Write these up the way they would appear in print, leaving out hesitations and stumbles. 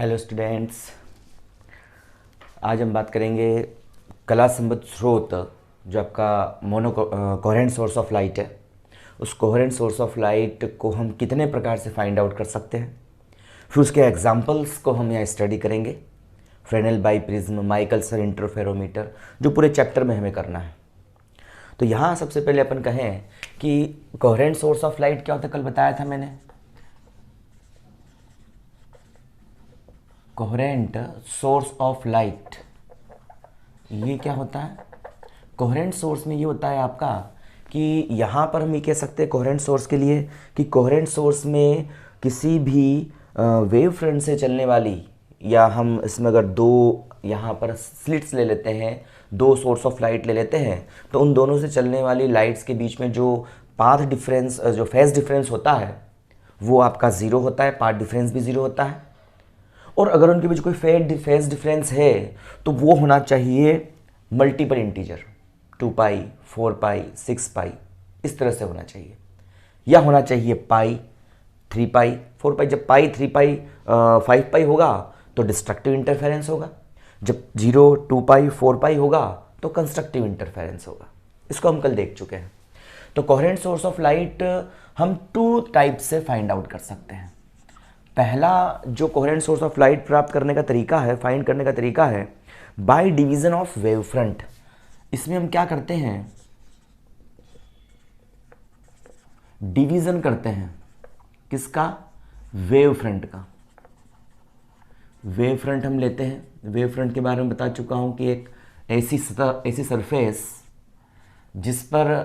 Hello students, आज हम बात करेंगे कला संबद्ध स्रोत जो आपका कोहेरेंट सोर्स ऑफ लाइट है। उस कोहेरेंट सोर्स ऑफ लाइट को हम कितने प्रकार से फाइंड आउट कर सकते हैं, फिर उसके एग्जांपल्स को हम यहाँ स्टडी करेंगे। फ्रेनेल बाईप्रिज्म, माइकलसन इंटरफेरोमीटर, जो पूरे चैप्टर में हमें करना है। तो यहाँ सबसे पहले अपन कहें कि कोहेरेंट सोर्स ऑफ लाइट क्या होता है। कल बताया था मैंने, कोहेरेंट सोर्स ऑफ लाइट ये क्या होता है। कोहेरेंट सोर्स में ये होता है आपका कि यहाँ पर हम ये कह सकते हैं कोहेरेंट सोर्स के लिए कि कोहेरेंट सोर्स में किसी भी वेव फ्रंट से चलने वाली, या हम इसमें अगर दो यहाँ पर स्लिट्स ले लेते हैं, दो सोर्स ऑफ लाइट ले लेते हैं, तो उन दोनों से चलने वाली लाइट्स के बीच में जो पाथ डिफरेंस, जो फेज डिफरेंस होता है वो आपका ज़ीरो होता है, पाथ डिफरेंस भी ज़ीरो होता है। और अगर उनके बीच कोई फेज डिफरेंस है तो वो होना चाहिए मल्टीपल इंटीजर, 2 पाई, 4 पाई, 6 पाई, इस तरह से होना चाहिए, या होना चाहिए पाई, 3 पाई, 4 पाई। जब पाई, 3 पाई, 5 पाई होगा तो डिस्ट्रक्टिव इंटरफेरेंस होगा, जब 0, 2 पाई, 4 पाई होगा तो कंस्ट्रक्टिव इंटरफेरेंस होगा। इसको हम कल देख चुके हैं। तो कोहेरेंट सोर्स ऑफ लाइट हम 2 टाइप से फाइंड आउट कर सकते हैं। पहला जो कोहेरेंट सोर्स ऑफ लाइट प्राप्त करने का तरीका है, फाइंड करने का तरीका है, by division of wave front. इसमें हम क्या करते हैं, डिवीजन करते हैं। किसका? वेव फ्रंट का। वेव फ्रंट हम लेते हैं। वेव फ्रंट के बारे में बता चुका हूं कि एक ऐसी सतह, ऐसी सरफेस जिस पर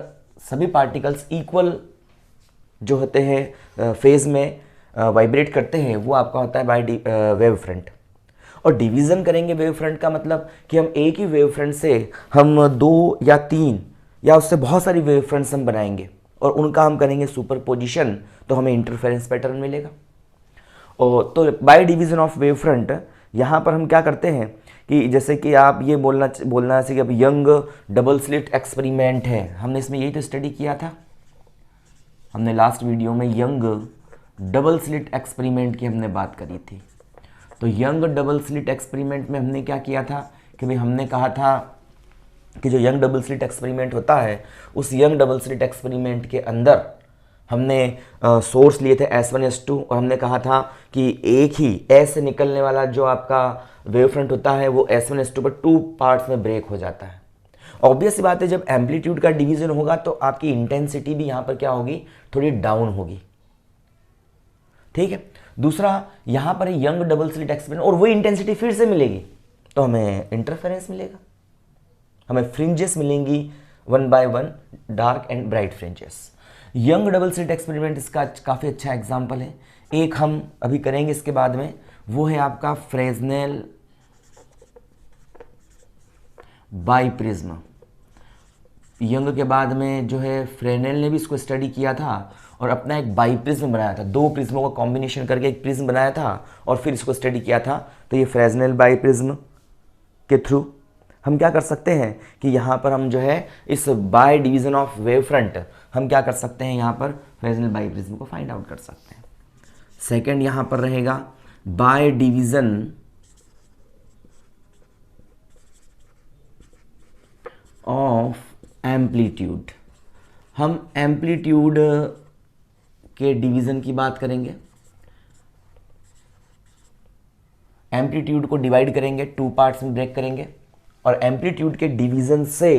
सभी पार्टिकल्स इक्वल जो होते हैं फेज में वाइब्रेट करते हैं, वो आपका होता है बाय वेव फ्रंट। और डिवीज़न करेंगे वेव फ्रंट का मतलब कि हम एक ही वेव फ्रंट से हम 2 या 3 या उससे बहुत सारी वेव फ्रंट्स हम बनाएंगे और उनका हम करेंगे सुपरपोजिशन, तो हमें इंटरफेरेंस पैटर्न मिलेगा। और तो by division of wave front यहाँ पर हम क्या करते हैं कि जैसे कि आप ये बोलना चाहिए कि अब यंग डबल स्लिट एक्सपेरिमेंट है, हमने इसमें यही तो स्टडी किया था। हमने लास्ट वीडियो में यंग डबल स्लिट एक्सपेरिमेंट की हमने बात करी थी। तो यंग डबल स्लिट एक्सपेरिमेंट में हमने क्या किया था कि भाई हमने कहा था कि जो यंग डबल स्लिट एक्सपेरिमेंट होता है, उस यंग डबल स्लिट एक्सपेरिमेंट के अंदर हमने सोर्स लिए थे S1 S2, और हमने कहा था कि एक ही S से निकलने वाला जो आपका वेव फ्रंट होता है वो S1 S2 पर 2 पार्ट्स में ब्रेक हो जाता है। ऑब्वियस सी बात है, जब एम्पलीट्यूड का डिवीजन होगा तो आपकी इंटेंसिटी भी यहाँ पर क्या होगी, थोड़ी डाउन होगी। ठीक है। दूसरा यहाँ पर यंग डबल स्लिट एक्सपेरिमेंट, और वही इंटेंसिटी फिर से मिलेगी तो हमें इंटरफेरेंस मिलेगा, हमें फ्रिंजेस मिलेंगी 1 by 1, dark and bright fringes. Young double slit experiment इसका काफ़ी अच्छा एग्जाम्पल है। एक हम अभी करेंगे इसके बाद में, वो है आपका फ्रेस्नेल बाईप्रिज्म। यंग के बाद में जो है फ्रेनेल ने भी इसको स्टडी किया था और अपना एक बाईप्रिज्म बनाया था, 2 प्रिज्मों का कॉम्बिनेशन करके एक प्रिज्म बनाया था और फिर इसको स्टडी किया था। तो ये फ्रेस्नेल बाईप्रिज्म के थ्रू हम क्या कर सकते हैं कि यहाँ पर हम जो है इस by division of wave front हम क्या कर सकते हैं, यहाँ पर फ्रेस्नेल बाईप्रिज्म को फाइंड आउट कर सकते हैं। सेकेंड यहाँ पर रहेगा बाय डिवीजन ऑफ एम्पलीट्यूड। हम एम्पलीट्यूड के डिवीजन की बात करेंगे। एम्पलीट्यूड को डिवाइड करेंगे, 2 पार्ट्स में ब्रेक करेंगे और एम्पलीट्यूड के डिवीजन से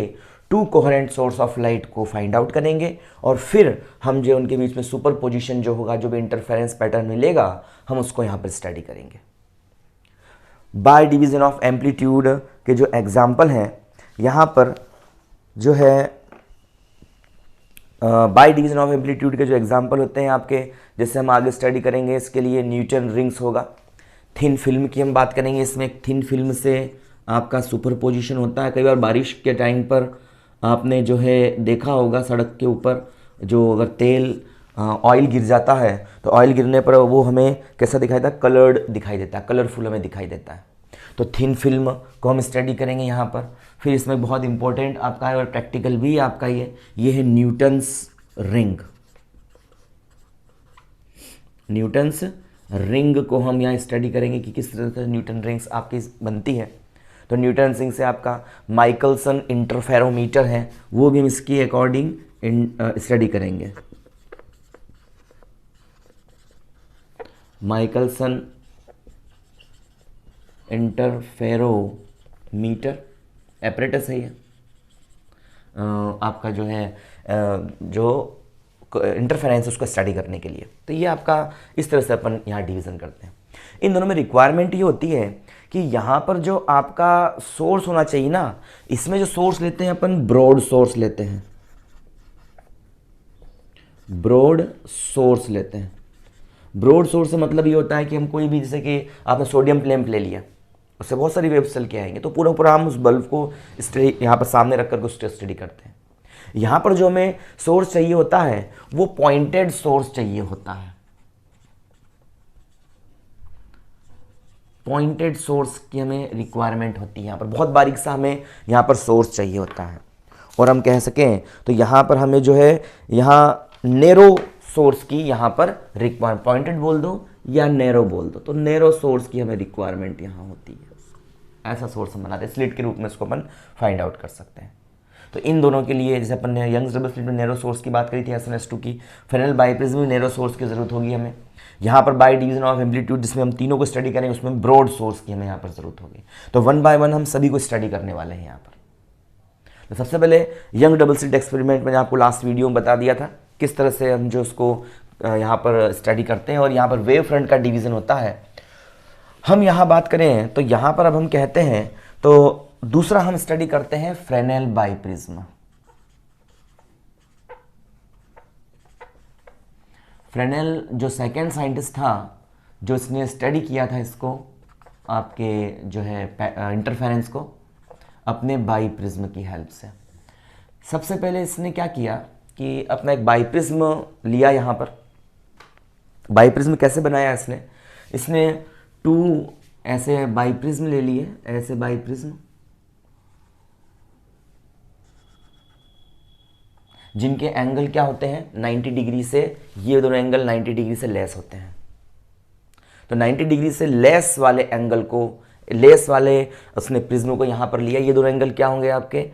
2 कोहेरेंट सोर्स ऑफ लाइट को फाइंड आउट करेंगे और फिर हम जो उनके बीच में सुपरपोजिशन जो होगा, जो भी इंटरफेरेंस पैटर्न मिलेगा, हम उसको यहाँ पर स्टडी करेंगे। बाय डिवीजन ऑफ एम्पलीट्यूड के जो एग्जाम्पल हैं यहाँ पर जो है, बाय डिवीजन ऑफ एम्पलीट्यूड के जो एग्जांपल होते हैं आपके, जैसे हम आगे स्टडी करेंगे इसके लिए न्यूटन रिंग्स होगा। थिन फिल्म की हम बात करेंगे। इसमें एक थिन फिल्म से आपका सुपरपोजिशन होता है। कई बार बारिश के टाइम पर आपने जो है देखा होगा सड़क के ऊपर, जो अगर तेल ऑयल गिर जाता है तो ऑयल गिरने पर वो हमें कैसा दिखाई देता है, कलर्ड दिखाई देता है, कलरफुल हमें दिखाई देता है। तो थिन फिल्म को हम स्टडी करेंगे यहाँ पर। फिर इसमें बहुत इंपॉर्टेंट आपका है और प्रैक्टिकल भी आपका ये है न्यूटन्स रिंग। न्यूटन्स रिंग को हम यहाँ स्टडी करेंगे कि किस तरह से न्यूटन रिंग्स आपकी बनती है। तो न्यूटन रिंग से आपका माइकलसन इंटरफेरोमीटर है, वो भी हम इसकी अकॉर्डिंग स्टडी करेंगे। माइकलसन इंटरफेरोमीटर एपरेटस है ये, आपका जो है जो इंटरफेरेंस उसको स्टडी करने के लिए। तो ये आपका इस तरह से अपन यहाँ डिवीज़न करते हैं। इन दोनों में रिक्वायरमेंट ये होती है कि यहाँ पर जो आपका सोर्स होना चाहिए ना, इसमें जो सोर्स लेते हैं अपन ब्रॉड सोर्स लेते हैं, ब्रॉड सोर्स लेते हैं। ब्रॉड सोर्स से मतलब ये होता है कि हम कोई भी, जैसे कि आपने सोडियम लैंप ले लिया, उससे बहुत सारी वेव्स चल के आएंगे, तो पूरा पूरा हम उस बल्ब को स्टडी यहाँ पर सामने रख कर उसको स्टडी करते हैं। यहाँ पर जो हमें सोर्स चाहिए होता है वो पॉइंटेड सोर्स चाहिए होता है। पॉइंटेड सोर्स की हमें रिक्वायरमेंट होती है, यहाँ पर बहुत बारीक सा हमें यहाँ पर सोर्स चाहिए होता है। और हम कह सकें तो यहाँ पर हमें जो है यहाँ नैरो सोर्स की यहाँ पर रिक्वायरमेंट, पॉइंटेड बोल दो या नैरो बोल दो, तो नैरो सोर्स की हमें रिक्वायरमेंट यहाँ होती है। ऐसा सोर्स हम बनाते हैं, स्लिट के रूप में इसको अपन फाइंड आउट कर सकते हैं। तो इन दोनों के लिए जैसे अपन ने यंग्स डबल स्लिट में नैरो सोर्स की बात करी थी SN2 की, फ्रेनेल बाइप्रिज्म में नैरो सोर्स की जरूरत होगी हमें। यहाँ पर बाय डिवीजन ऑफ एम्पलीट्यूड जिसमें हम तीनों को स्टडी करेंगे, उसमें ब्रॉड सोर्स की हमें यहाँ पर जरूरत होगी। तो 1 बाय 1 हम सभी को स्टडी करने वाले हैं यहाँ पर। तो सबसे पहले यंग डबल स्लिट एक्सपेरिमेंट मैंने आपको लास्ट वीडियो में बता दिया था किस तरह से हम जो उसको यहाँ पर स्टडी करते हैं, और यहाँ पर वेव फ्रंट का डिवीज़न होता है। हम यहाँ बात करें तो यहाँ पर अब हम कहते हैं, तो दूसरा हम स्टडी करते हैं फ्रेनेल बाइप्रिज्म। फ्रेनेल जो सेकेंड साइंटिस्ट था जो इसने स्टडी किया था इसको, आपके जो है इंटरफेरेंस को अपने बाइप्रिज्म की हेल्प से। सबसे पहले इसने क्या किया कि अपना एक बाइप्रिज्म लिया। यहाँ पर बाइप्रिज्म कैसे बनाया इसने 2 ऐसे बाइप्रिज्म ले लिए, ऐसे बाइप्रिज्म जिनके एंगल क्या होते हैं 90 डिग्री से, ये दोनों एंगल 90 डिग्री से लेस होते हैं। तो 90 डिग्री से लेस वाले एंगल को, लेस वाले उसने प्रिज्म को यहाँ पर लिया। ये दोनों एंगल क्या होंगे आपके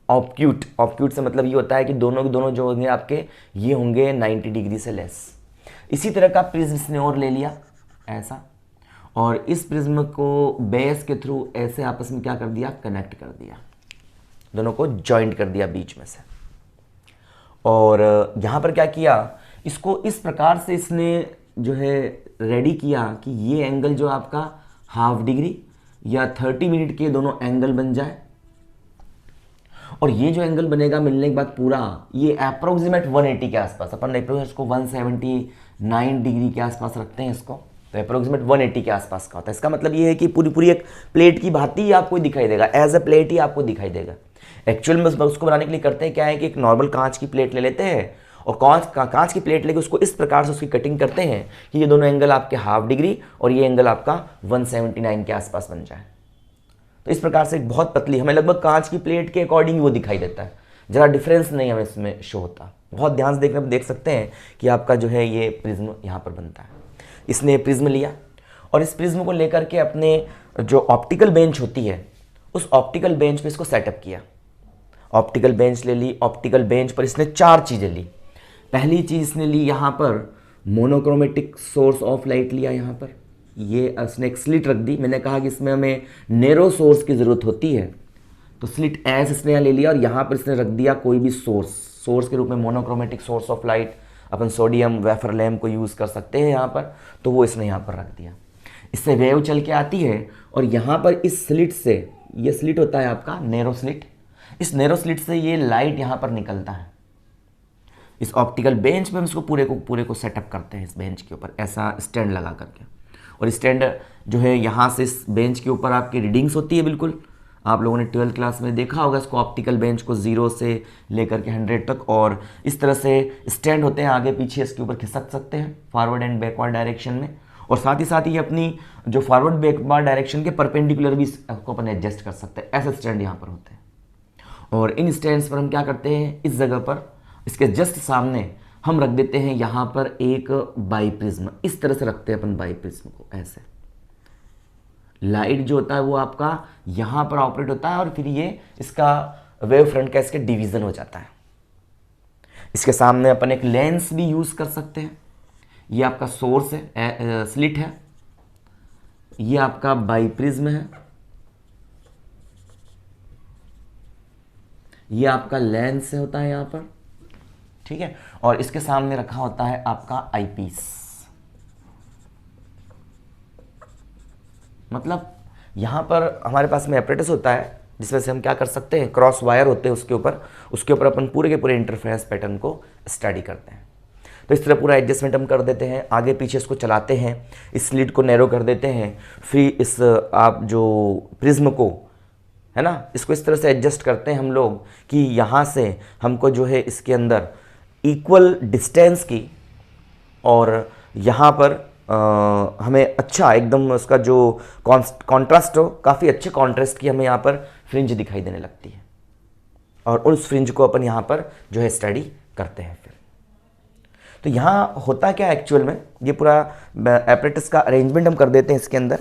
ऑब्क्यूट। ऑब्क्यूट से मतलब ये होता है कि दोनों के दोनों जो होंगे आपके ये होंगे 90 डिग्री से लेस। इसी तरह का प्रिज्म इसने और ले लिया ऐसा, और इस प्रिज्म को बेस के थ्रू ऐसे आपस में क्या कर दिया, कनेक्ट कर दिया, दोनों को जॉइंट कर दिया बीच में से। और यहाँ पर क्या किया, इसको इस प्रकार से इसने जो है रेडी किया कि ये एंगल जो आपका हाफ डिग्री या 30 मिनट के दोनों एंगल बन जाए, और ये जो एंगल बनेगा मिलने के बाद पूरा ये अप्रोक्सीमेट 180 के आसपास, अपन इसको 179 डिग्री के आसपास रखते हैं इसको, तो अप्रोक्सीमेट 180 के आसपास का होता है। इसका मतलब ये है कि पूरी पूरी एक प्लेट की भांति ही आपको दिखाई देगा, एज ए प्लेट ही आपको दिखाई देगा। एक्चुअल में उसको बनाने के लिए करते हैं क्या है कि एक नॉर्मल कांच की प्लेट ले लेते हैं, और कांच की प्लेट लेके उसको इस प्रकार से उसकी कटिंग करते हैं कि ये दोनों एंगल आपके हाफ डिग्री और ये एंगल आपका 179 के आसपास बन जाए। तो इस प्रकार से एक बहुत पतली, हमें लगभग कांच की प्लेट के अकॉर्डिंग वो दिखाई देता है, ज़रा डिफरेंस नहीं हमें इसमें शो होता। बहुत ध्यान से देखने पर देख सकते हैं कि आपका जो है ये प्रिज्म यहाँ पर बनता है। इसने प्रिज्म लिया और इस प्रिज्म को लेकर के अपने जो ऑप्टिकल बेंच होती है उस ऑप्टिकल बेंच पे इसको सेटअप किया। ऑप्टिकल बेंच ले ली, ऑप्टिकल बेंच पर इसने 4 चीज़ें ली। पहली चीज़ इसने ली यहाँ पर मोनोक्रोमेटिक सोर्स ऑफ लाइट लिया। यहाँ पर ये इसने एक स्लिट रख दी। मैंने कहा कि इसमें हमें नैरो सोर्स की ज़रूरत होती है, तो स्लिट एस इसने यहाँ ले लिया और यहाँ पर इसने रख दिया कोई भी सोर्स के रूप में monochromatic source of light. Upon sodium wafer lamp को यूज़ कर सकते हैं यहाँ पर, तो वो इसने यहाँ पर रख दिया। इससे वेव चल के आती है और यहाँ पर इस स्लिट से, ये स्लिट होता है आपका नैरो स्लिट, इस नैरो स्लिट से ये लाइट यहाँ पर निकलता है। इस ऑप्टिकल बेंच पे हम इसको पूरे को सेटअप करते हैं। इस बेंच के ऊपर ऐसा स्टैंड लगा करके, और स्टैंड जो है यहाँ से इस बेंच के ऊपर आपकी रीडिंग्स होती है। बिल्कुल आप लोगों ने 12th क्लास में देखा होगा इसको, ऑप्टिकल बेंच को 0 से लेकर के 100 तक, और इस तरह से स्टैंड होते हैं, आगे पीछे इसके ऊपर खिसक सकते हैं फॉरवर्ड एंड बैकवर्ड डायरेक्शन में, और साथ ही साथ ये अपनी जो फॉरवर्ड बैकवर्ड डायरेक्शन के परपेंडिकुलर भी इसको अपन एडजस्ट कर सकते हैं। ऐसे स्टैंड यहाँ पर होते हैं। और इन स्टैंड्स पर हम क्या करते हैं, इस जगह पर इसके जस्ट सामने हम रख देते हैं यहाँ पर एक बाईप्रिज्म, इस तरह से रखते हैं अपन बाईप्रिज्म को ऐसे। लाइट जो होता है वो आपका यहाँ पर ऑपरेट होता है और फिर ये इसका वेव फ्रंट का इसके डिवीजन हो जाता है। इसके सामने अपन एक लेंस भी यूज कर सकते हैं। ये आपका सोर्स है, स्लिट है, ये आपका बाईप्रिज्म है, ये आपका लेंस होता है यहाँ पर, ठीक है। और इसके सामने रखा होता है आपका आईपीस। मतलब यहां पर हमारे पास में एपरेटस होता है जिसमें से हम क्या कर सकते हैं, क्रॉस वायर होते हैं उसके ऊपर अपन पूरे के पूरे इंटरफेरेंस पैटर्न को स्टडी करते हैं। तो इस तरह पूरा एडजस्टमेंट हम कर देते हैं, आगे पीछे इसको चलाते हैं, इस स्लिट को नैरो कर देते हैं, फिर इस आप जो प्रिज्म को है ना, इसको इस तरह से एडजस्ट करते हैं हम लोग कि यहाँ से हमको जो है इसके अंदर इक्वल डिस्टेंस की और यहाँ पर हमें अच्छा एकदम उसका जो कॉन्ट्रास्ट हो, काफ़ी अच्छे कॉन्ट्रास्ट की हमें यहाँ पर फ्रिंज दिखाई देने लगती है और उस फ्रिंज को अपन यहाँ पर जो है स्टडी करते हैं। फिर तो यहाँ होता क्या एक्चुअल में, ये पूरा एपरेटस का अरेंजमेंट हम कर देते हैं इसके अंदर,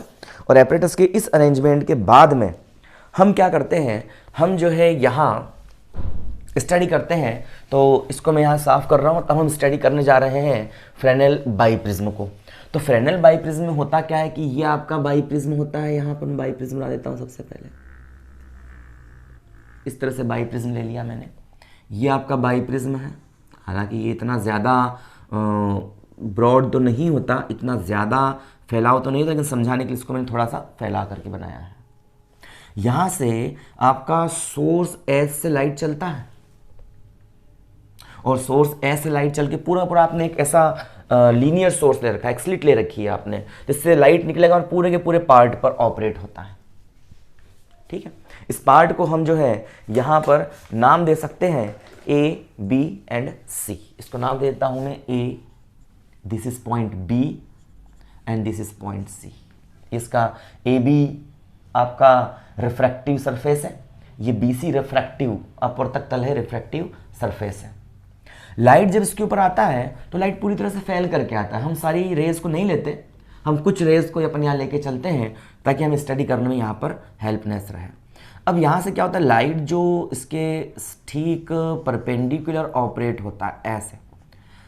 और एपरेटस के इस अरेंजमेंट के बाद में हम क्या करते हैं, हम जो है यहाँ स्टडी करते हैं। तो इसको मैं यहाँ साफ कर रहा हूँ, तब हम स्टडी करने जा रहे हैं फ्रेनेल बाईप्रिज्म को। तो फ्रेनेल बाईप्रिज्म में होता क्या है कि ये आपका बाईप्रिज्म होता है, यहाँ पर मैं बाईप्रिज्म बना देता हूँ सबसे पहले, इस तरह से बाईप्रिज्म ले लिया मैंने। ये आपका बाईप्रिज्म है, हालांकि ये इतना ज़्यादा ब्रॉड तो नहीं होता, इतना ज़्यादा फैलाव तो नहीं होता, लेकिन समझाने के लिए इसको मैंने थोड़ा सा फैला करके बनाया है। यहाँ से आपका सोर्स एस से लाइट चलता है और सोर्स एस से लाइट चल के पूरा पूरा आपने एक ऐसा लीनियर सोर्स ले रखा है, एक स्लिट ले रखी है आपने, जिससे लाइट निकलेगा और पूरे के पूरे पार्ट पर ऑपरेट होता है, ठीक है। इस पार्ट को हम जो है यहाँ पर नाम दे सकते हैं ए, बी एंड सी। इसको नाम दे देता हूँ मैं A, this is point B and this is point C. इसका ए बी आपका रिफ्रैक्टिव सरफेस है, ये बी सी रिफ्रैक्टिव अपवर्तक तल है, रिफ्रैक्टिव सरफेस है। लाइट जब इसके ऊपर आता है तो लाइट पूरी तरह से फैल करके आता है, हम सारी रेज को नहीं लेते, हम कुछ रेज को अपन यहाँ लेके चलते हैं ताकि हम स्टडी करने में यहाँ पर हेल्पनेस रहे। अब यहाँ से क्या होता है, लाइट जो इसके ठीक परपेंडिकुलर ऑपरेट होता है ऐसे,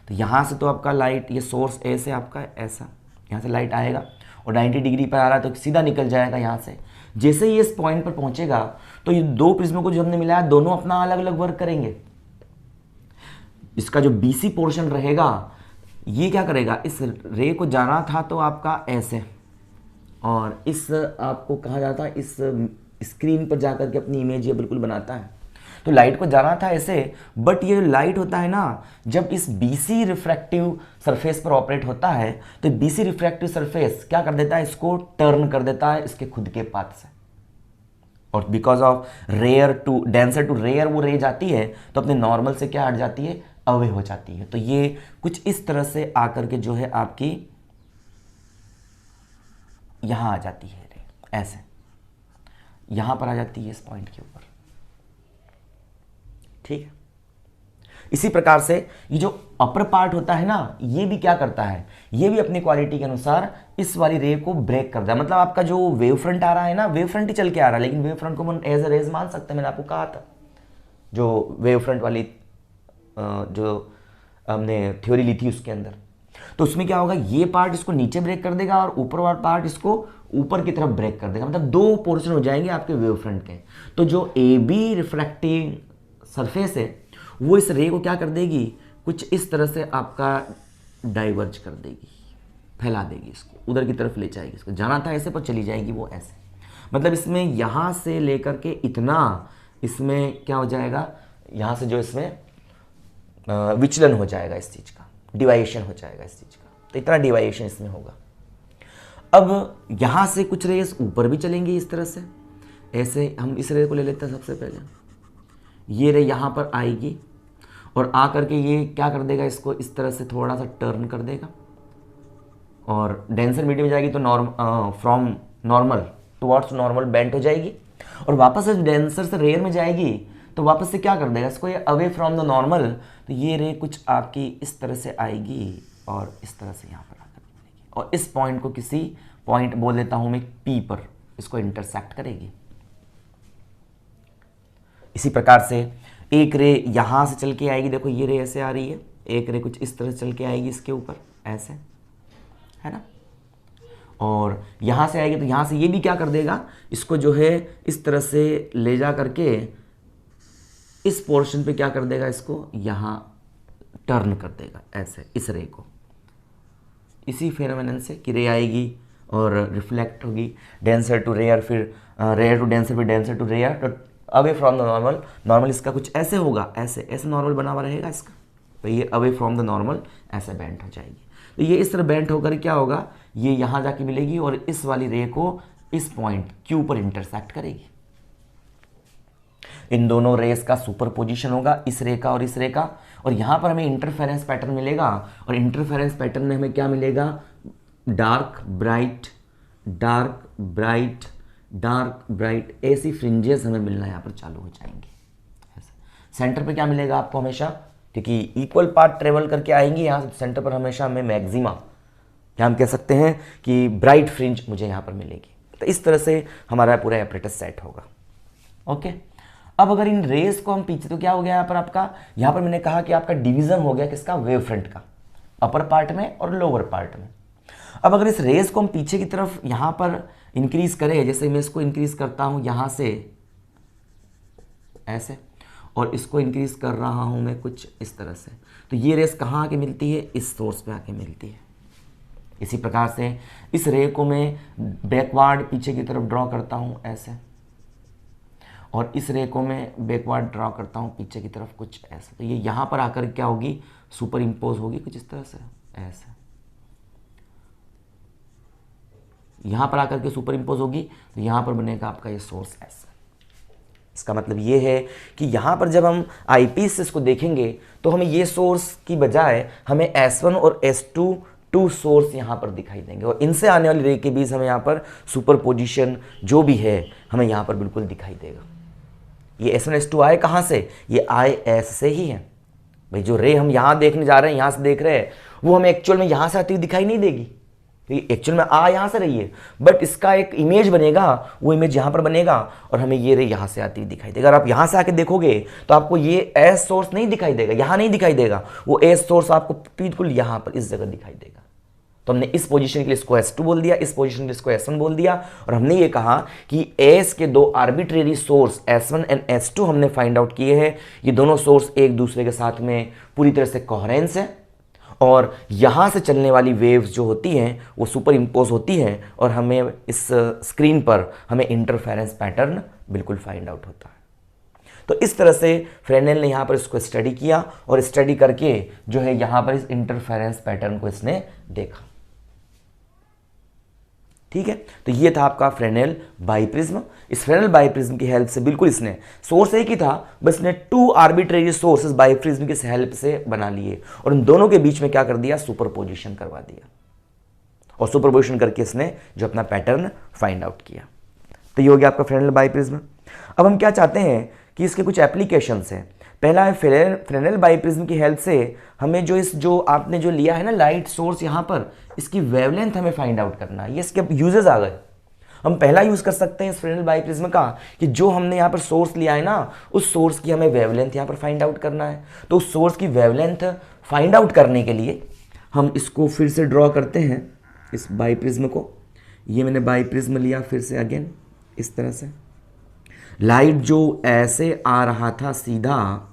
तो यहाँ से तो आपका लाइट, ये सोर्स ए से आपका ऐसा यहाँ से लाइट आएगा और 90 डिग्री पर आ रहा है तो सीधा निकल जाएगा यहाँ से। जैसे ही इस पॉइंट पर पहुँचेगा तो ये दो प्रिज्मों को जो हमने मिलाया दोनों अपना अलग अलग वर्क करेंगे। इसका जो बीसी पोर्शन रहेगा ये क्या करेगा, इस रे को जाना था तो आपका ऐसे, और इस आपको कहा जाता है इस स्क्रीन पर जाकर के अपनी इमेज ये बिल्कुल बनाता है। तो लाइट को जाना था ऐसे, बट ये लाइट होता है ना, जब इस बीसी रिफ्रैक्टिव सरफेस पर ऑपरेट होता है तो बीसी रिफ्रैक्टिव सरफेस क्या कर देता है, इसको टर्न कर देता है इसके खुद के पाथ से, और because of rare to denser to rare वो रे जाती है तो अपने नॉर्मल से क्या हट जाती है, अवे हो जाती है। तो ये कुछ इस तरह से आकर के जो है आपकी यहां आ जाती है रे, ऐसे यहां पर आ जाती है इस पॉइंट के ऊपर, ठीक है। इसी प्रकार से ये जो अपर पार्ट होता है ना, ये भी क्या करता है, ये भी अपनी क्वालिटी के अनुसार इस वाली रे को ब्रेक करता है। मतलब आपका जो वेव फ्रंट आ रहा है ना, वेव फ्रंट ही चल के आ रहा है, लेकिन वेव फ्रंट को हम एज ए रेज मान सकते हैं। मैंने आपको कहा था जो वेव फ्रंट वाली जो हमने थ्योरी ली थी उसके अंदर, तो उसमें क्या होगा, ये पार्ट इसको नीचे ब्रेक कर देगा और ऊपर वाला पार्ट इसको ऊपर की तरफ ब्रेक कर देगा। मतलब दो पोर्शन हो जाएंगे आपके वेव फ्रंट के। तो जो ए बी रिफ्रैक्टिव सरफेस है वो इस रे को क्या कर देगी, कुछ इस तरह से आपका डाइवर्ज कर देगी, फैला देगी, इसको उधर की तरफ ले जाएगी, इसको जाना था ऐसे पर चली जाएगी वो ऐसे। मतलब इसमें यहाँ से लेकर के इतना इसमें क्या हो जाएगा, यहाँ से जो इसमें विचलन हो जाएगा, इस चीज़ का डिवाइएशन हो जाएगा इस चीज़ का, तो इतना डिवाइएशन इसमें होगा। अब यहाँ से कुछ रेस ऊपर भी चलेंगी इस तरह से, ऐसे हम इस रे को ले लेते हैं सबसे पहले, ये रे यहाँ पर आएगी और आ करके ये क्या कर देगा, इसको इस तरह से थोड़ा सा टर्न कर देगा और डेंसर मीडियम में जाएगी तो from normal towards normal bent हो जाएगी, और वापस से डेंसर से रेयर में जाएगी तो वापस से क्या कर देगा इसको, ये अवे फ्रॉम द नॉर्मल, तो ये रे कुछ आपकी इस तरह से आएगी और इस तरह से यहाँ पर आकर मिलेगी, और इस पॉइंट को किसी पॉइंट बोल देता हूँ मैं P पर, इसको इंटरसेक्ट करेगी। इसी प्रकार से एक रे यहाँ से चल के आएगी, देखो ये रे ऐसे आ रही है, एक रे कुछ इस तरह से चल के आएगी इसके ऊपर ऐसे, है ना, और यहाँ से आएगी तो यहाँ से ये भी क्या कर देगा, इसको जो है इस तरह से ले जा करके इस पोर्शन पे क्या कर देगा, इसको यहाँ टर्न कर देगा ऐसे, इस रे को, इसी फेनोमेनन से कि रे आएगी और रिफ्लेक्ट होगी डेंसर टू रेयर, फिर रेयर टू डेंसर, फिर डेंसर टू रेयर, तो away from the normal. Normal इसका कुछ ऐसे होगा, ऐसे ऐसे नॉर्मल बना हुआ रहेगा इसका, तो ये अवे फ्रॉम द नॉर्मल ऐसे बेंट हो जाएगी। तो ये इस तरह बेंट होकर क्या होगा, ये यहाँ जाके मिलेगी और इस वाली रे को इस पॉइंट Q पर इंटरसेक्ट करेगी। इन दोनों रेस का सुपरपोजिशन होगा, इस रे का और इस रे का, और यहाँ पर हमें इंटरफेरेंस पैटर्न मिलेगा, और इंटरफेरेंस पैटर्न में हमें क्या मिलेगा, dark bright, dark bright, dark bright, ऐसी फ्रिंजेस हमें मिलना यहाँ पर चालू हो जाएंगे। सेंटर पे क्या मिलेगा आपको हमेशा, क्योंकि इक्वल पार्ट ट्रेवल करके आएंगी यहाँ से, सेंटर पर हमेशा हमें मैक्सिमा, क्या हम कह सकते हैं कि ब्राइट फ्रिंज मुझे यहाँ पर मिलेगी। तो इस तरह से हमारा पूरा एपरेटस सेट होगा। ओके, अब अगर इन रेस को हम पीछे, तो क्या हो गया यहाँ पर आपका, यहाँ पर मैंने कहा कि आपका डिवीजन हो गया किसका, वेव फ्रंट का, अपर पार्ट में और लोअर पार्ट में। अब अगर इस रेस को हम पीछे की तरफ यहाँ पर इंक्रीज करें, जैसे मैं इसको इंक्रीज करता हूँ यहाँ से ऐसे, और इसको इंक्रीज कर रहा हूँ मैं कुछ इस तरह से, तो ये रेस कहाँ आके मिलती है, इस सोर्स पे आके मिलती है। इसी प्रकार से इस रे को मैं बैकवर्ड पीछे की तरफ ड्रॉ करता हूँ ऐसे, और इस रे को मैं बैकवर्ड ड्रॉ करता हूँ पीछे की तरफ कुछ ऐसे, तो ये यहाँ पर आकर क्या होगी, सुपर इम्पोज होगी कुछ इस तरह से ऐसे, यहाँ पर आकर के सुपर इम्पोज होगी, तो यहाँ पर बनेगा आपका ये सोर्स ऐसा। इसका मतलब ये है कि यहाँ पर जब हम आईपीस से इसको देखेंगे तो हमें ये सोर्स की बजाय हमें S1 और S2 टू सोर्स यहाँ पर दिखाई देंगे, और इनसे आने वाली रे के बीच हमें यहाँ पर सुपरपोजिशन जो भी है हमें यहाँ पर बिल्कुल दिखाई देगा। ये S1 S2 आए कहाँ से, ये आए S से ही है भाई। जो रे हम यहाँ देखने जा रहे हैं, यहाँ से देख रहे हैं, वो हमें एक्चुअल में यहाँ से आती हुई दिखाई नहीं देगी, एक्चुअल में आ यहाँ से रही है, बट इसका एक इमेज बनेगा, वो इमेज यहाँ पर बनेगा और हमें ये रे यहाँ से आती हुई दिखाई देगा। अगर आप यहाँ से आके देखोगे तो आपको ये एस सोर्स नहीं दिखाई देगा, यहाँ नहीं दिखाई देगा, वो एस सोर्स आपको बिल्कुल यहाँ पर इस जगह दिखाई देगा। तो हमने इस पोजीशन के लिए इसको S2 बोल दिया, इस पोजीशन के लिए इसको S1 बोल दिया, और हमने ये कहा कि S के दो arbitrary source S1 and S2 हमने फाइंड आउट किए हैं। ये दोनों सोर्स एक दूसरे के साथ में पूरी तरह से कोहेरेंस है, और यहाँ से चलने वाली वेव्स जो होती हैं वो सुपर इम्पोज होती हैं, और हमें इस स्क्रीन पर हमें इंटरफेरेंस पैटर्न बिल्कुल फाइंड आउट होता है। तो इस तरह से फ्रेनेल ने यहाँ पर इसको स्टडी किया, और स्टडी करके जो है यहाँ पर इस इंटरफेरेंस पैटर्न को इसने देखा। ठीक है, तो ये था आपका फ्रेनेल बाइप्रिज्म। इस फ्रेनेल बाइप्रिज्म की हेल्प से बिल्कुल इसने सोर्स एक ही था, बस इसने टू आर्बिट्रेरी सोर्सेस बाइप्रिज्म की हेल्प से बना लिए, और इन दोनों के बीच में क्या कर दिया, सुपरपोजिशन करवा दिया, और सुपरपोजिशन करके इसने जो अपना पैटर्न फाइंड आउट किया। तो ये हो गया आपका फ्रेनेल बाइप्रिज्म। अब हम क्या चाहते हैं कि इसके कुछ एप्लीकेशंस हैं। पहला है फ्रेनेल बाइप्रिज्म की हेल्प से हमें जो आपने जो लिया है ना लाइट सोर्स, यहाँ पर इसकी वेवलेंथ हमें फाइंड आउट करना है। ये इसके यूजेस आ गए। हम पहला यूज कर सकते हैं इस फ्रेनेल बाइप्रिज्म का कि जो हमने यहाँ पर सोर्स लिया है ना, उस सोर्स की हमें वेवलेंथ यहाँ पर फाइंड आउट करना है। तो उस सोर्स की वेवलेंथ फाइंड आउट करने के लिए हम इसको फिर से ड्रॉ करते हैं, इस बाइप्रिज्म को। ये मैंने बाइप्रिज्म लिया फिर से अगेन इस तरह से। लाइट जो ऐसे आ रहा था सीधा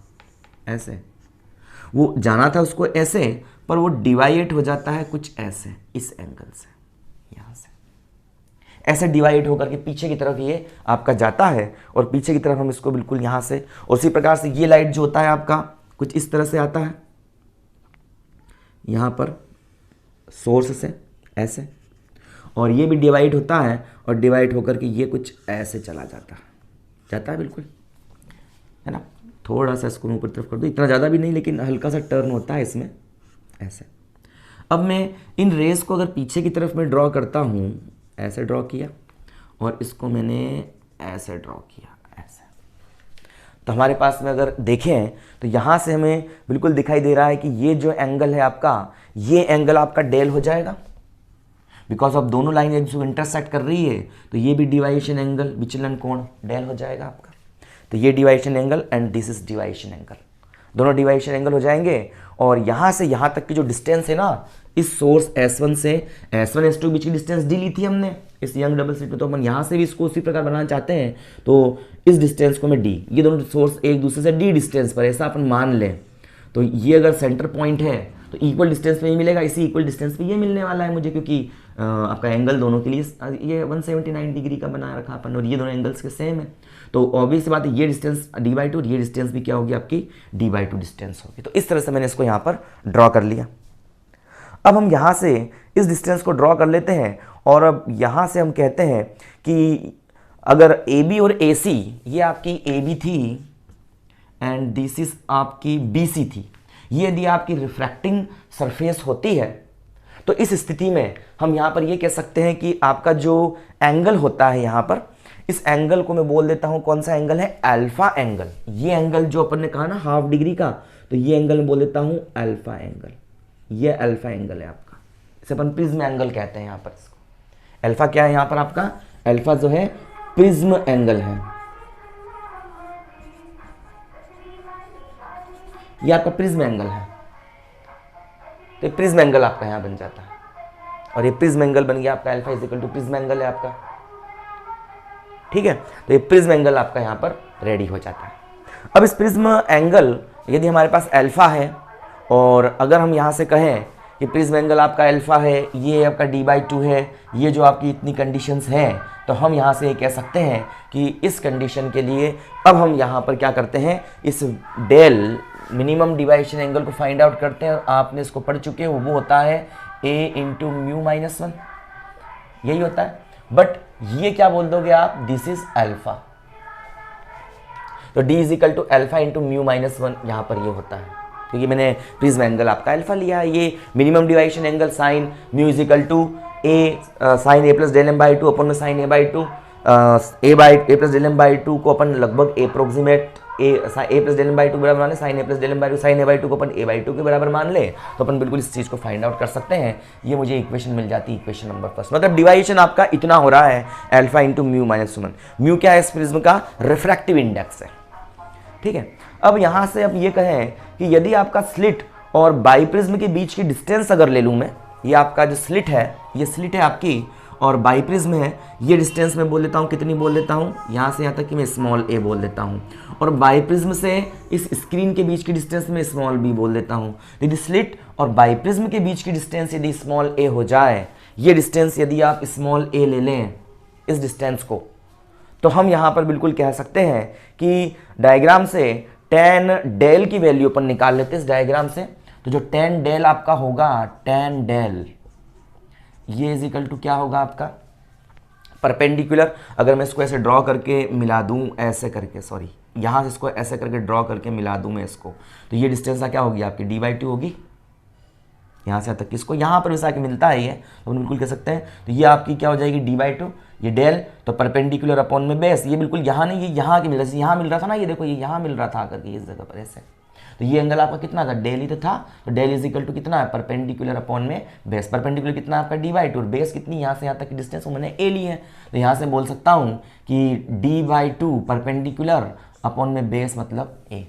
ऐसे, वो जाना था उसको ऐसे, पर वो डिवाइड हो जाता है कुछ ऐसे, इस एंगल से, यहाँ से ऐसे डिवाइड होकर के पीछे की तरफ ये आपका जाता है, और पीछे की तरफ हम इसको बिल्कुल यहाँ से, और उसी प्रकार से ये लाइट जो होता है आपका कुछ इस तरह से आता है यहाँ पर सोर्स से ऐसे, और ये भी डिवाइड होता है, और डिवाइड होकर के ये कुछ ऐसे चला जाता है बिल्कुल, है ना। थोड़ा सा इसको ऊपर तरफ कर दो, इतना ज़्यादा भी नहीं, लेकिन हल्का सा टर्न होता है इसमें ऐसे। अब मैं इन रेस को अगर पीछे की तरफ में ड्रॉ करता हूँ, ऐसे ड्रॉ किया, और इसको मैंने ऐसे ड्रॉ किया ऐसे, तो हमारे पास में अगर देखें तो यहाँ से हमें बिल्कुल दिखाई दे रहा है कि ये जो एंगल है आपका, ये एंगल आपका डेल हो जाएगा, बिकॉज अब दोनों लाइन एक दूसरे को इंटरसेक्ट कर रही है, तो ये भी डिवाइएशन एंगल, विचलन कोण डेल हो जाएगा आपका। तो ये deviation angle and this is deviation angle, दोनों डिवाइएशन एंगल हो जाएंगे। और यहाँ से यहाँ तक की जो डिस्टेंस है ना, इस सोर्स S1 से S1 S2 के बीच की डिस्टेंस डी ली थी हमने इस यंग डबल स्लिट में, तो अपन यहाँ से भी इसको उसी प्रकार बनाना चाहते हैं। तो इस डिस्टेंस को मैं डी, ये दोनों सोर्स एक दूसरे से डी डिस्टेंस पर, ऐसा अपन मान लें। तो ये अगर सेंटर पॉइंट है तो इक्वल डिस्टेंस में ही मिलेगा, इसी इक्वल डिस्टेंस पे ये मिलने वाला है मुझे, क्योंकि आपका एंगल दोनों के लिए ये 179 डिग्री का बना रखा अपन, और ये दोनों एंगल्स के सेम है। तो ऑब्वियस बात है ये डिस्टेंस d/2 और ये डिस्टेंस भी क्या होगी आपकी d/2 डिस्टेंस होगी। तो इस तरह से मैंने इसको यहाँ पर ड्रॉ कर लिया। अब हम यहाँ से इस डिस्टेंस को ड्रॉ कर लेते हैं, और अब यहाँ से हम कहते हैं कि अगर AB और AC ये आपकी AB थी एंड दिस इज आपकी BC थी, ये यदि आपकी रिफ्रैक्टिंग सरफेस होती है, तो इस स्थिति में हम यहाँ पर ये कह सकते हैं कि आपका जो एंगल होता है यहाँ पर, इस एंगल को मैं बोल देता हूँ कौन सा एंगल है, अल्फा एंगल। ये एंगल जो अपन ने कहा ना हाफ डिग्री का, तो ये एंगल मैं बोल देता हूँ अल्फा एंगल। ये अल्फा एंगल है आपका, इसे अपन प्रिज्म एंगल कहते हैं यहाँ पर। इसको अल्फा क्या है यहाँ पर आपका, अल्फा जो है प्रिज्म एंगल है, ये आपका प्रिज्म एंगल है। तो प्रिज्म एंगल आपका यहाँ बन जाता है, और ये प्रिज्म एंगल बन गया आपका alpha is equal to prism angle है आपका, ठीक है। तो ये प्रिज्म एंगल आपका यहाँ पर रेडी हो जाता है। अब इस प्रिज्म एंगल यदि हमारे पास अल्फा है, और अगर हम यहाँ से कहें कि प्रिज्म एंगल आपका अल्फा है, ये आपका d/2 है, ये जो आपकी इतनी कंडीशंस हैं, तो हम यहाँ से ये कह सकते हैं कि इस कंडीशन के लिए अब हम यहाँ पर क्या करते हैं, इस डेल मिनिमम डिवाइएशन एंगल को फाइंड आउट करते हैं। और आपने इसको पढ़ चुके हैं, वो होता है a इंटू μ-1, यही होता है। बट ये क्या बोल दोगे आप, दिस इज अल्फा, तो d is equal to alpha into μ-1 यहाँ पर ये होता है, क्योंकि मैंने प्रिज्म एंगल आपका अल्फा लिया है। ये minimum deviation angle sine mu is equal to A sine a plus del m/2 upon में sine a/2 a plus del m/2 को अपन लगभग approximate a plus del m/2 बराबर मान ले, sine a plus del m/2 sine a/2 को अपन a/2 के बराबर मान ले, तो अपन बिल्कुल इस चीज़ को फाइंड आउट कर सकते हैं। ये मुझे इक्वेशन मिल जाती है, इक्वेशन नंबर फर्स्ट। मतलब डिवाइएशन आपका इतना हो रहा है अल्फा इंटू μ-1। म्यू क्या है, इस प्रिज्म का रिफ्रैक्टिव इंडेक्स है, ठीक है। अब यहाँ से अब ये कहें कि यदि आपका स्लिट और बाईप्रिज्म के बीच की डिस्टेंस अगर ले लूँ मैं, ये आपका जो स्लिट है, ये स्लिट है आपकी, और बाईप्रिज्म है, ये डिस्टेंस मैं बोल देता हूँ, कितनी बोल देता हूँ, यहाँ से यहाँ तक कि मैं स्मॉल a बोल देता हूँ, और बाईप्रिज्म से इस स्क्रीन के बीच की डिस्टेंस में स्मॉल b बोल देता हूँ। यदि स्लिट और बाईप्रिज्म के बीच की डिस्टेंस यदि स्मॉल a हो जाए, ये डिस्टेंस यदि आप स्मॉल a ले लें इस डिस्टेंस को, तो हम यहाँ पर बिल्कुल कह सकते हैं कि डायग्राम से tan डेल की वैल्यू अपन निकाल लेते हैं इस डायग्राम से। तो जो tan डेल आपका होगा, tan डेल ये इज इक्वल टू क्या होगा आपका परपेंडिकुलर। अगर मैं इसको ऐसे ड्रॉ करके मिला दूं, ऐसे करके, सॉरी यहाँ से इसको ऐसे करके ड्रॉ करके मिला दूं मैं इसको, तो ये डिस्टेंस क्या होगी आपकी d/2 होगी, यहाँ से तक इसको यहाँ पर वैसा के मिलता है ये, तो हम बिल्कुल कह सकते हैं। तो ये आपकी क्या हो जाएगी d/2, ये डेल तो परपेंडिकुलर अपॉन में बेस, ये बिल्कुल यहाँ नहीं, ये यहाँ की मिल रहा है, यहाँ मिल रहा था ना, ये देखो ये यहाँ मिल रहा था आकर के इस जगह पर ऐसे। तो ये एंगल आपका कितना था, डेल ही तो था, तो डेल इज इक्वल टू कितना है, परपेंडिकुलर अपॉन में बेस। परपेंडिकुलर कितना आपका d/2, और बेस कितनी यहाँ से यहाँ तक की डिस्टेंस मैंने a ली है, तो यहाँ से बोल सकता हूँ कि d/2 परपेंडिकुलर अपॉन में बेस मतलब a।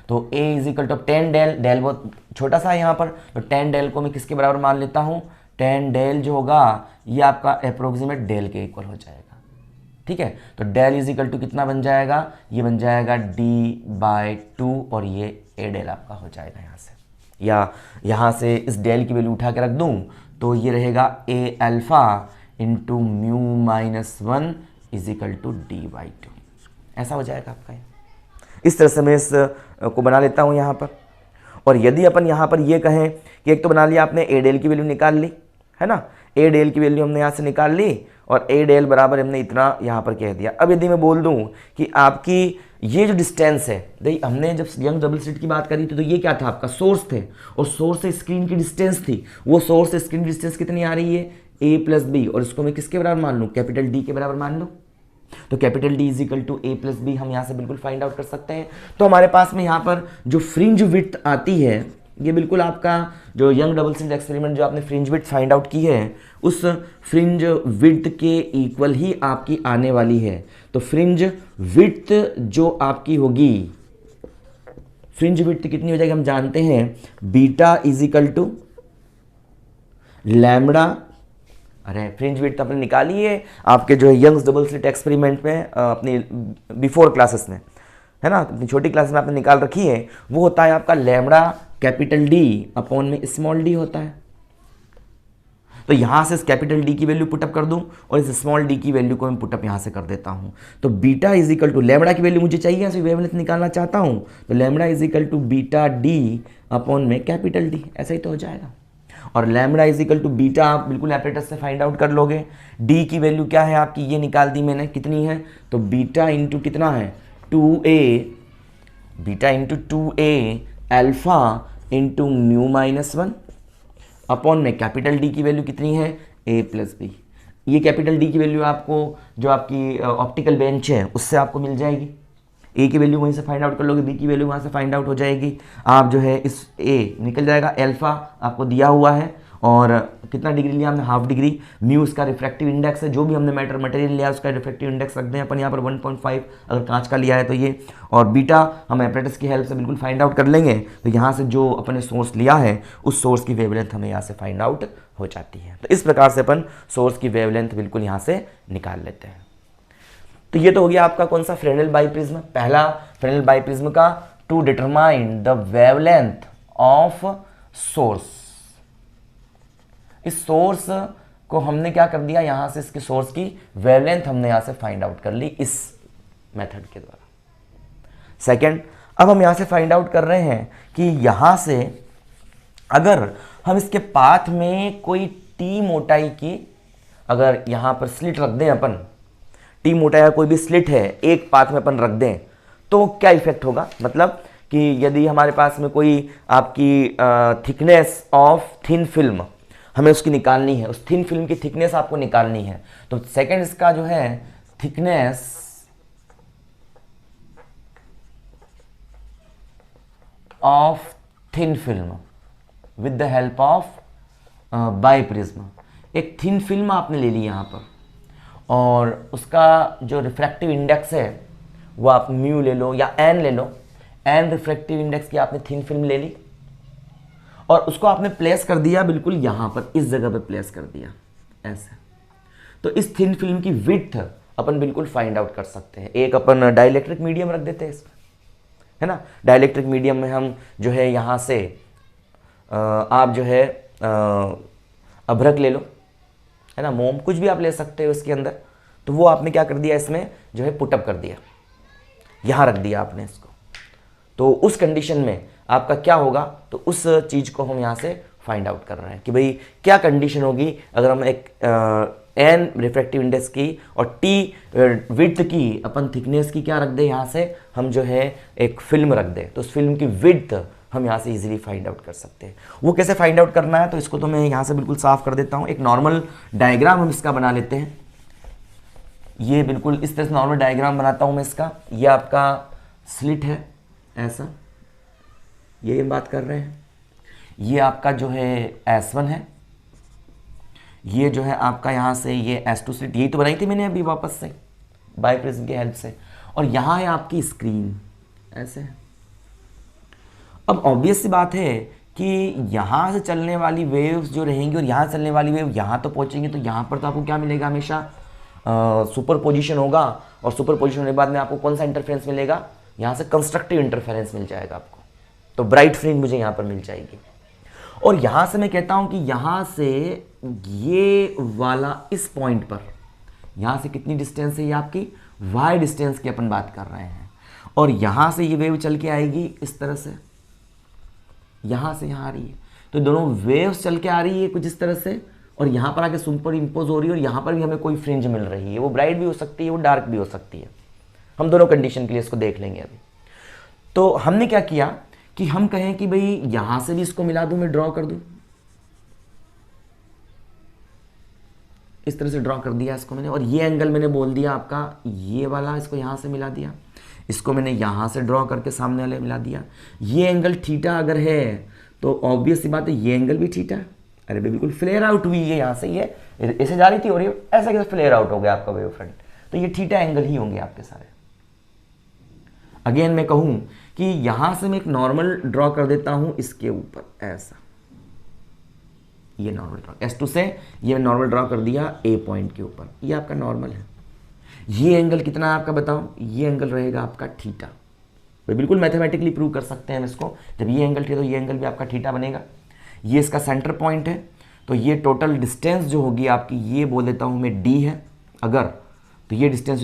तो a is equal to tan del, del बहुत छोटा सा है यहाँ पर, तो tan डेल को मैं किसके बराबर मान लेता हूँ, tan डेल जो होगा ये आपका अप्रोक्सीमेट डेल के इक्वल हो जाएगा, ठीक है। तो डेल इज इक्वल टू कितना बन जाएगा, ये बन जाएगा d/2, और ये a डेल आपका हो जाएगा यहाँ से, या यहाँ से इस डेल की वैल्यू उठा के रख दूँ तो ये रहेगा a alpha into μ-1 is equal to d/2, ऐसा हो जाएगा आपका। इस तरह से मैं इस को बना लेता हूँ यहाँ पर। और यदि अपन यहाँ पर ये कहें कि एक तो बना लिया आपने a डेल की वैल्यू निकाल ली है ना, a डेल की वैल्यू हमने यहाँ से निकाल ली, और a डेल बराबर हमने इतना यहाँ पर कह दिया। अब यदि मैं बोल दूँ कि आपकी ये जो डिस्टेंस है, देखिए हमने जब यंग डबल स्लिट की बात करी थी तो ये क्या था आपका सोर्स थे, और सोर्स से स्क्रीन की डिस्टेंस थी, वो सोर्स से स्क्रीन की डिस्टेंस कितनी आ रही है a प्लस बी, और इसको मैं किसके बराबर मान लूँ, कैपिटल D के बराबर मान लूँ, तो capital D is equal to A plus B हम यहाँ से बिल्कुल फाइंड आउट कर सकते हैं। तो हमारे पास में यहाँ पर जो फ्रिंज विड्थ आती है, ये बिल्कुल आपका जो यंग डबल स्लिट एक्सपेरिमेंट जो आपने फ्रिंज विड्थ फाइंड आउट की है, उस फ्रिंज विड्थ के इक्वल ही आपकी आने वाली है। तो फ्रिंज विड्थ जो आपकी होगी, फ्रिंज विड्थ कितनी हो जाएगी हम जानते हैं, beta is equal to lambda. अरे फ्रिंज विड्थ आपने निकाली है आपके जो है यंग्स डबल स्लिट एक्सपेरिमेंट में अपनी बिफोर क्लासेस में, है ना, अपनी छोटी क्लास में आपने निकाल रखी है। वो होता है आपका लैम्बडा कैपिटल डी अपॉन में स्मॉल डी होता है। तो यहां से इस कैपिटल डी की वैल्यू पुटअप कर दूं और इस स्मॉल डी की वैल्यू को मैं पुटअप यहां से कर देता हूं। तो beta is equal to lambda की वैल्यू मुझे चाहिए, ऐसे वेवलेंथ निकालना चाहता हूं, तो lambda is equal to beta D upon में कैपिटल डी, ऐसा ही तो हो जाएगा। और lambda is equal to beta आप बिल्कुल एपरेटस से फाइंड आउट कर लोगे। डी की वैल्यू क्या है आपकी, ये निकाल दी मैंने, कितनी है, तो बीटा इंटू कितना है 2a, beta into 2a alpha into mu minus 1 upon में कैपिटल डी की वैल्यू कितनी है a प्लस बी। ये कैपिटल डी की वैल्यू आपको जो आपकी ऑप्टिकल बेंच है उससे आपको मिल जाएगी। a की वैल्यू वहीं से फाइंड आउट कर लोगे, b की वैल्यू वहाँ से फाइंड आउट हो जाएगी। आप जो है इस a निकल जाएगा, अल्फा आपको दिया हुआ है और कितना डिग्री लिया हमने, हाफ डिग्री। म्यू उसका रिफ्रैक्टिव इंडेक्स है, जो भी हमने मटेरियल लिया उसका रिफ्रैक्टिव इंडेक्स रख दें अपन यहाँ पर 1.5 अगर कांच का लिया है तो ये। और बीटा हम एपरेटस की हेल्प से बिल्कुल फाइंड आउट कर लेंगे। तो यहाँ से जो अपने सोर्स लिया है उस सोर्स की वेवलेंथ हमें यहाँ से फाइंड आउट हो जाती है। तो इस प्रकार से अपन सोर्स की वेवलेंथ बिल्कुल यहाँ से निकाल लेते हैं। तो ये तो हो गया आपका कौन सा, फ्रेनेल बाइप्रिज्म। पहला फ्रेनेल बाइप्रिज्म का to determine the wavelength of source. इस सोर्स को हमने क्या कर दिया, यहां से इसके सोर्स की वेवलेंथ हमने यहां से फाइंड आउट कर ली इस मेथड के द्वारा। सेकंड, अब हम यहां से फाइंड आउट कर रहे हैं कि यहां से अगर हम इसके पाथ में कोई टी मोटाई की अगर यहां पर स्लिट रख दें, अपन टी मोटाई का कोई भी स्लिट है एक पाथ में अपन रख दें, तो क्या इफेक्ट होगा, मतलब कि यदि हमारे पास में कोई आपकी थिकनेस ऑफ थिन फिल्म हमें उसकी निकालनी है, उस थिन फिल्म की थिकनेस आपको निकालनी है, तो सेकंड इसका जो है thickness of thin film with the help of biprism. एक थिन फिल्म आपने ले ली यहाँ पर और उसका जो रिफ्रैक्टिव इंडेक्स है वो आप म्यू ले लो या एन ले लो, एन रिफ्रैक्टिव इंडेक्स की आपने थिन फिल्म ले ली और उसको आपने प्लेस कर दिया बिल्कुल यहाँ पर, इस जगह पर प्लेस कर दिया ऐसे। तो इस थिन फिल्म की विड्थ अपन बिल्कुल फाइंड आउट कर सकते हैं। एक अपन डाइलेक्ट्रिक मीडियम रख देते हैं इसमें, है ना। डाइलेक्ट्रिक मीडियम में हम जो है यहाँ से आप जो है अभ्रक ले लो, है ना, मोम, कुछ भी आप ले सकते हो इसके अंदर। तो वो आपने क्या कर दिया, इसमें जो है पुटअप कर दिया, यहाँ रख दिया आपने इसको। तो उस कंडीशन में आपका क्या होगा, तो उस चीज़ को हम यहाँ से फाइंड आउट कर रहे हैं कि भाई क्या कंडीशन होगी अगर हम एक एन रिफ्रैक्टिव इंडेक्स की और टी विड्थ की अपन थिकनेस की क्या रख दे, यहाँ से हम जो है एक फिल्म रख दे, तो उस फिल्म की विड्थ हम यहाँ से इजीली फाइंड आउट कर सकते हैं। वो कैसे फाइंड आउट करना है, तो इसको तो मैं यहाँ से बिल्कुल साफ कर देता हूँ। एक नॉर्मल डायग्राम हम इसका बना लेते हैं। ये बिल्कुल इस तरह से नॉर्मल डायग्राम बनाता हूँ मैं इसका। ये आपका स्लिट है ऐसा, ये बात कर रहे हैं। ये आपका जो है S1 है, ये जो है आपका यहाँ से ये S2 स्लिट, यही तो बनाई थी मैंने अभी वापस से बाइप्रिज्म की हेल्प से। और यहाँ है आपकी स्क्रीन ऐसे। अब ऑब्वियस सी बात है कि यहाँ से चलने वाली वेव्स जो रहेंगी और यहाँ चलने वाली वेव यहाँ तो पहुँचेंगी, तो यहाँ पर तो आपको क्या मिलेगा, हमेशा सुपर पोजिशन होगा। और सुपर पोजिशन होने के बाद में आपको कौन सा इंटरफेरेंस मिलेगा, यहाँ से कंस्ट्रक्टिव इंटरफेरेंस मिल जाएगा आपको। तो ब्राइट फ्रिंज मुझे यहाँ पर मिल जाएगी। और यहाँ से मैं कहता हूँ कि यहाँ से ये वाला इस पॉइंट पर, यहाँ से कितनी डिस्टेंस है, ये आपकी y डिस्टेंस की अपन बात कर रहे हैं। और यहाँ से ये वेव चल के आएगी इस तरह से, यहाँ से यहाँ आ रही है, तो दोनों वेव्स चल के आ रही है कुछ इस तरह से, और यहाँ पर आके सुपर इम्पोज हो रही है, और यहाँ पर भी हमें कोई फ्रिंज मिल रही है। वो ब्राइट भी हो सकती है, वो डार्क भी हो सकती है। हम दोनों कंडीशन के लिए इसको देख लेंगे अभी। तो हमने क्या किया कि हम कहें कि भाई यहाँ से भी इसको मिला दूँ, मैं ड्रॉ कर दूँ, इस तरह से ड्रॉ कर दिया इसको मैंने, और ये एंगल मैंने बोल दिया आपका ये वाला, इसको यहाँ से मिला दिया, इसको मैंने यहाँ से ड्रॉ करके सामने वाले मिला दिया। ये एंगल थीटा अगर है तो ऑब्वियस सी बात है ये एंगल भी थीटा है। अरे भाई बिल्कुल फ्लेयर आउट हुई है यहाँ से, ये ऐसे जा रही थी और ये ऐसा कैसे फ्लेयर आउट हो गया आपका वेव फ्रंट, तो ये थीटा एंगल ही होंगे आपके सारे। अगेन मैं कहूँ कि यहाँ से मैं एक नॉर्मल ड्रॉ कर देता हूँ इसके ऊपर ऐसा, ये नॉर्मल ड्रॉ S2 से ये नॉर्मल ड्रॉ कर दिया A पॉइंट के ऊपर, ये आपका नॉर्मल है। ये एंगल कितना है आपका बताओ, ये एंगल रहेगा आपका थीटा। भाई बिल्कुल मैथमेटिकली प्रूव कर सकते हैं हम इसको, जब ये एंगल थीटा तो ये एंगल भी आपका थीटा बनेगा। ये इसका सेंटर पॉइंट है, तो ये टोटल डिस्टेंस जो होगी आपकी, ये बोल देता हूँ मैं D है अगर, तो ये डिस्टेंस